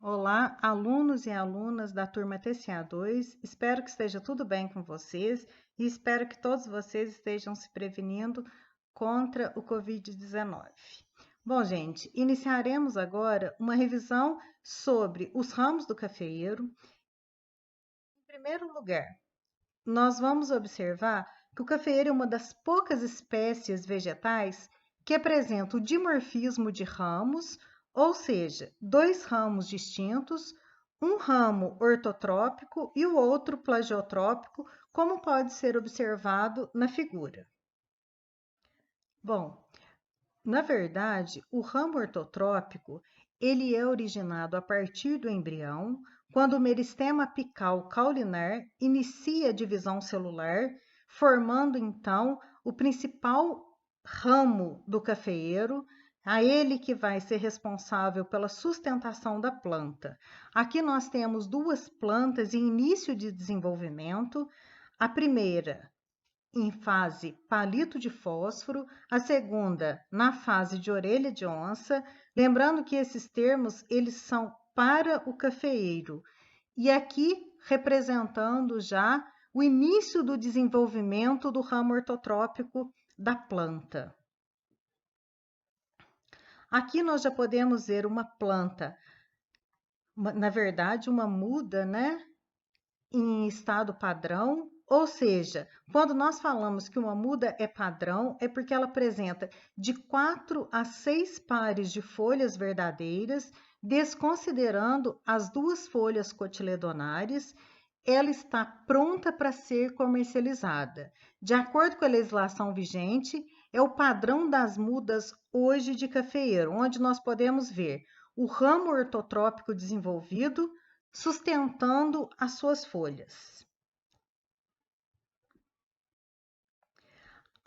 Olá, alunos e alunas da turma TCA2. Espero que esteja tudo bem com vocês e espero que todos vocês estejam se prevenindo contra o Covid-19. Bom, gente, iniciaremos agora uma revisão sobre os ramos do cafeeiro. Em primeiro lugar, nós vamos observar que o cafeeiro é uma das poucas espécies vegetais que apresenta o dimorfismo de ramos, ou seja, dois ramos distintos, um ramo ortotrópico e o outro plagiotrópico, como pode ser observado na figura. Bom, na verdade, o ramo ortotrópico, ele é originado a partir do embrião, quando o meristema apical caulinar inicia a divisão celular, formando então o principal ramo do cafeeiro, a ele que vai ser responsável pela sustentação da planta. Aqui nós temos duas plantas em início de desenvolvimento. A primeira em fase palito de fósforo, a segunda na fase de orelha de onça, lembrando que esses termos eles são para o cafeeiro. E aqui representando já o início do desenvolvimento do ramo ortotrópico da planta. Aqui nós já podemos ver uma planta, na verdade uma muda, né, em estado padrão, ou seja, quando nós falamos que uma muda é padrão, é porque ela apresenta de 4 a 6 pares de folhas verdadeiras, desconsiderando as duas folhas cotiledonares, ela está pronta para ser comercializada. De acordo com a legislação vigente, é o padrão das mudas hoje de cafeeiro, onde nós podemos ver o ramo ortotrópico desenvolvido, sustentando as suas folhas.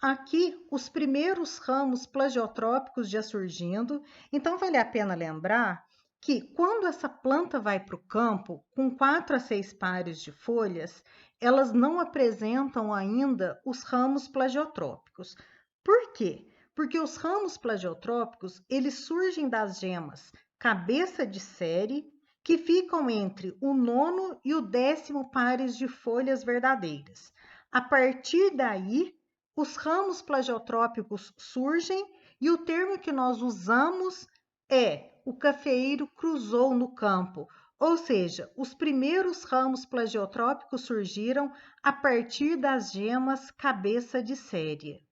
Aqui, os primeiros ramos plagiotrópicos já surgindo, então vale a pena lembrar que quando essa planta vai para o campo, com 4 a 6 pares de folhas, elas não apresentam ainda os ramos plagiotrópicos. Por quê? Porque os ramos plagiotrópicos, eles surgem das gemas cabeça de série, que ficam entre o 9º e o 10º pares de folhas verdadeiras. A partir daí, os ramos plagiotrópicos surgem e o termo que nós usamos é o cafeeiro cruzou no campo, ou seja, os primeiros ramos plagiotrópicos surgiram a partir das gemas cabeça de série.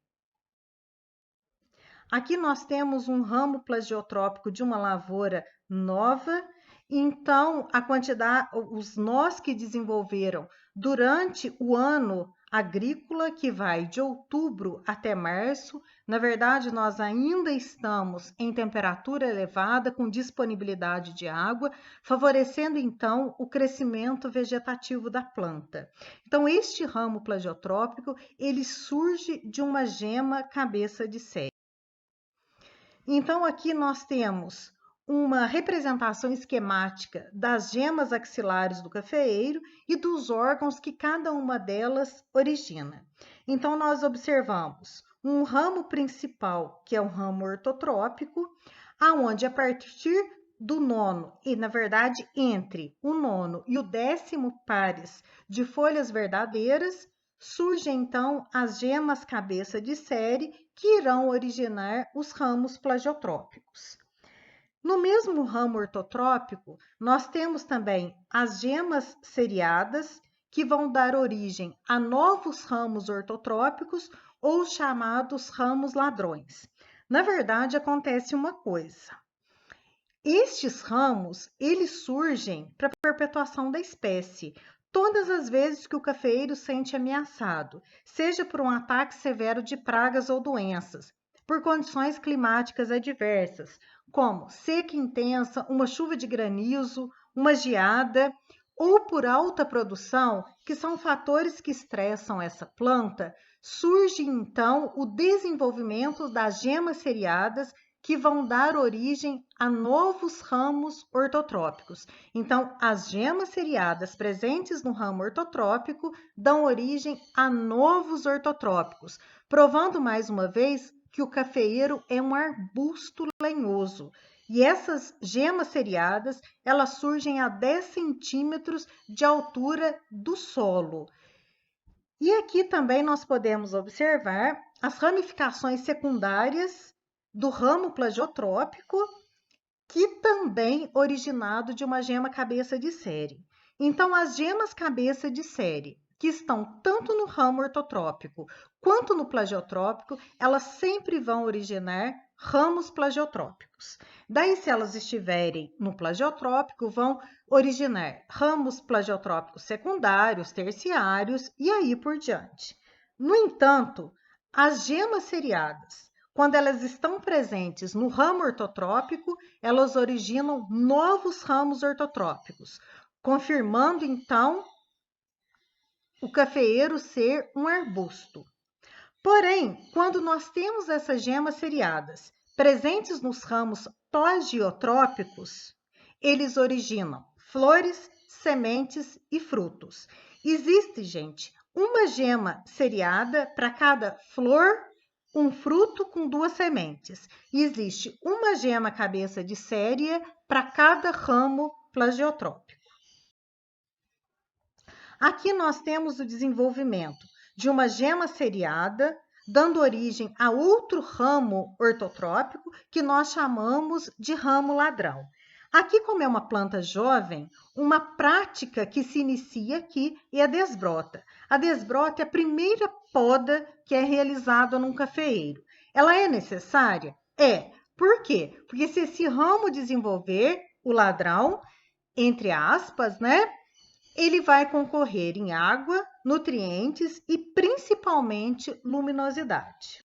Aqui nós temos um ramo plagiotrópico de uma lavoura nova, então a quantidade, os nós que desenvolveram durante o ano agrícola, que vai de outubro até março, na verdade nós ainda estamos em temperatura elevada, com disponibilidade de água, favorecendo então o crescimento vegetativo da planta. Então este ramo plagiotrópico, ele surge de uma gema cabeça de série. Então, aqui nós temos uma representação esquemática das gemas axilares do cafeeiro e dos órgãos que cada uma delas origina. Então, nós observamos um ramo principal, que é o ramo ortotrópico, aonde a partir do 9º, e na verdade entre o 9º e o 10º pares de folhas verdadeiras, surgem então as gemas cabeça de série que irão originar os ramos plagiotrópicos. No mesmo ramo ortotrópico, nós temos também as gemas seriadas, que vão dar origem a novos ramos ortotrópicos ou chamados ramos ladrões. Na verdade, acontece uma coisa. Estes ramos, eles surgem para a perpetuação da espécie. Todas as vezes que o cafeeiro sente ameaçado, seja por um ataque severo de pragas ou doenças, por condições climáticas adversas, como seca intensa, uma chuva de granizo, uma geada, ou por alta produção, que são fatores que estressam essa planta, surge então o desenvolvimento das gemas seriadas que vão dar origem a novos ramos ortotrópicos. Então, as gemas seriadas presentes no ramo ortotrópico dão origem a novos ortotrópicos, provando mais uma vez que o cafeeiro é um arbusto lenhoso. E essas gemas seriadas, elas surgem a 10 centímetros de altura do solo. E aqui também nós podemos observar as ramificações secundárias do ramo plagiotrópico, que também originado de uma gema cabeça de série. Então, as gemas cabeça de série, que estão tanto no ramo ortotrópico quanto no plagiotrópico, elas sempre vão originar ramos plagiotrópicos. Daí, se elas estiverem no plagiotrópico, vão originar ramos plagiotrópicos secundários, terciários e aí por diante. No entanto, as gemas seriadas, quando elas estão presentes no ramo ortotrópico, elas originam novos ramos ortotrópicos, confirmando então o cafeeiro ser um arbusto. Porém, quando nós temos essas gemas seriadas presentes nos ramos plagiotrópicos, eles originam flores, sementes e frutos. Existe, gente, uma gema seriada para cada flor, um fruto com 2 sementes. E existe uma gema cabeça de série para cada ramo plagiotrópico. Aqui nós temos o desenvolvimento de uma gema seriada, dando origem a outro ramo ortotrópico que nós chamamos de ramo ladrão. Aqui, como é uma planta jovem, uma prática que se inicia aqui é a desbrota. A desbrota é a primeira poda que é realizada num cafeeiro. Ela é necessária? É. Por quê? Porque se esse ramo desenvolver o ladrão, entre aspas, né? Ele vai concorrer em água, nutrientes e principalmente luminosidade.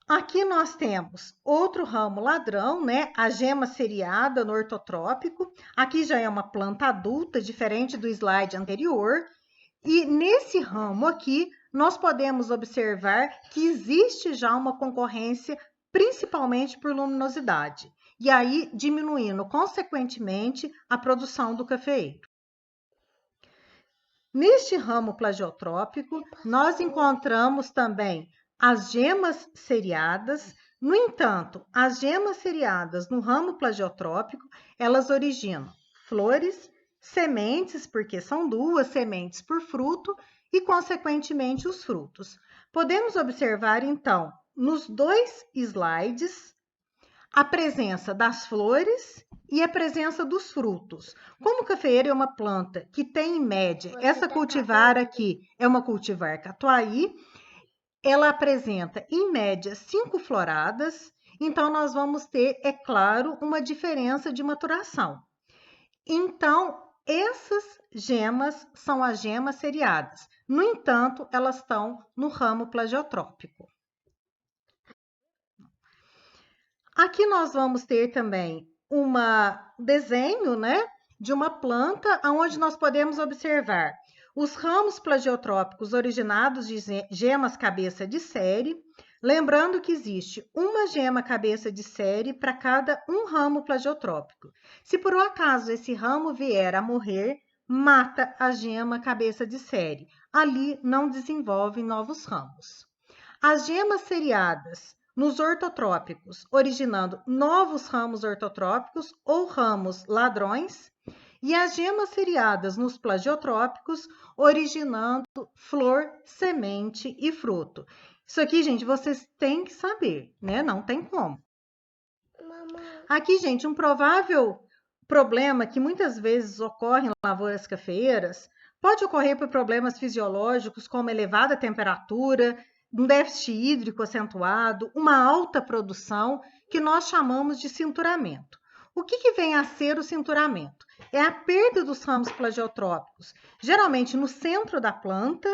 Aqui nós temos outro ramo ladrão, né? A gema seriada no ortotrópico. Aqui já é uma planta adulta, diferente do slide anterior. E nesse ramo aqui, nós podemos observar que existe já uma concorrência, principalmente por luminosidade. E aí, diminuindo, consequentemente, a produção do cafeeiro. Neste ramo plagiotrópico, nós encontramos também as gemas seriadas. No entanto, as gemas seriadas no ramo plagiotrópico, elas originam flores, sementes, porque são 2 sementes por fruto, e, consequentemente, os frutos. Podemos observar, então, nos 2 slides, a presença das flores e a presença dos frutos. Como o cafeeiro é uma planta que tem, em média, essa cultivar aqui é uma cultivar catuai, ela apresenta, em média, 5 floradas, então nós vamos ter, é claro, uma diferença de maturação. Então, essas gemas são as gemas seriadas. No entanto, elas estão no ramo plagiotrópico. Aqui nós vamos ter também um desenho, né, de uma planta onde nós podemos observar os ramos plagiotrópicos originados de gemas cabeça de série, lembrando que existe uma gema cabeça de série para cada um ramo plagiotrópico. Se por um acaso esse ramo vier a morrer, mata a gema cabeça de série. Ali não desenvolvem novos ramos. As gemas seriadas nos ortotrópicos, originando novos ramos ortotrópicos ou ramos ladrões, e as gemas seriadas nos plagiotrópicos, originando flor, semente e fruto. Isso aqui, gente, vocês têm que saber, né? Não tem como. Aqui, gente, um provável problema que muitas vezes ocorre em lavouras cafeeiras pode ocorrer por problemas fisiológicos, como elevada temperatura, um déficit hídrico acentuado, uma alta produção, que nós chamamos de cinturamento. O que vem a ser o cinturamento? É a perda dos ramos plagiotrópicos, geralmente no centro da planta,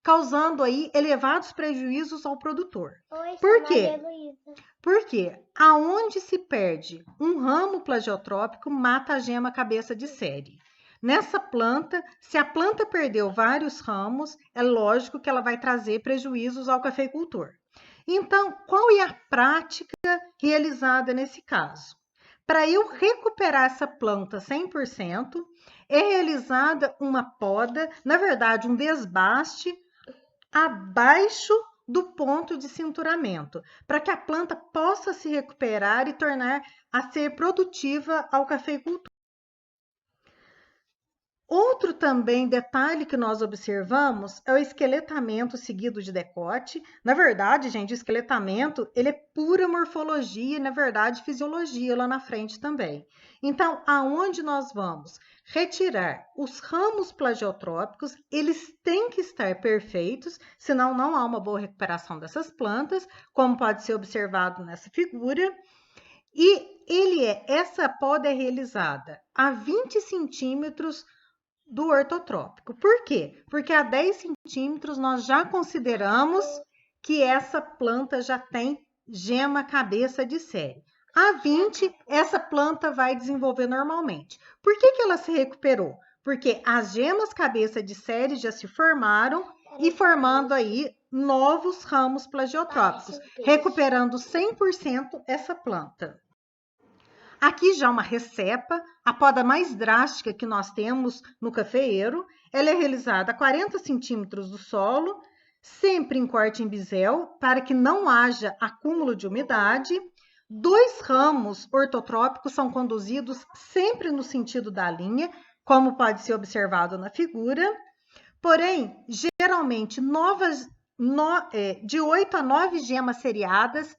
causando aí elevados prejuízos ao produtor. Por quê? Porque aonde se perde um ramo plagiotrópico, mata a gema cabeça de série. Nessa planta, se a planta perdeu vários ramos, é lógico que ela vai trazer prejuízos ao cafeicultor. Então, qual é a prática realizada nesse caso? Para eu recuperar essa planta 100%, é realizada uma poda, na verdade, um desbaste abaixo do ponto de cinturamento, para que a planta possa se recuperar e tornar a ser produtiva ao cafeicultor. Outro também detalhe que nós observamos é o esqueletamento seguido de decote. Na verdade, gente, o esqueletamento ele é pura morfologia e, na verdade, fisiologia lá na frente também. Então, aonde nós vamos retirar os ramos plagiotrópicos, eles têm que estar perfeitos, senão não há uma boa recuperação dessas plantas, como pode ser observado nessa figura. E essa poda é realizada a 20 centímetros do ortotrópico. Por quê? Porque a 10 centímetros nós já consideramos que essa planta já tem gema cabeça de série. A 20, essa planta vai desenvolver normalmente. Por que ela se recuperou? Porque as gemas cabeça de série já se formaram e formando aí novos ramos plagiotrópicos, recuperando 100% essa planta. Aqui já uma recepa, a poda mais drástica que nós temos no cafeeiro. Ela é realizada a 40 centímetros do solo, sempre em corte em bisel, para que não haja acúmulo de umidade. 2 ramos ortotrópicos são conduzidos sempre no sentido da linha, como pode ser observado na figura. Porém, geralmente, de 8 a 9 gemas seriadas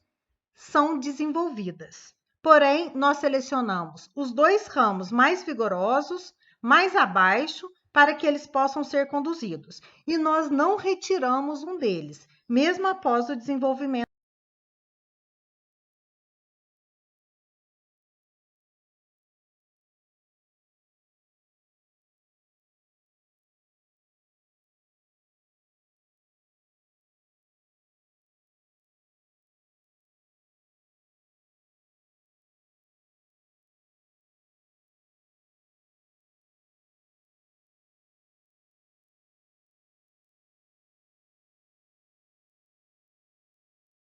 são desenvolvidas. Porém, nós selecionamos os 2 ramos mais vigorosos, mais abaixo, para que eles possam ser conduzidos. E nós não retiramos um deles, mesmo após o desenvolvimento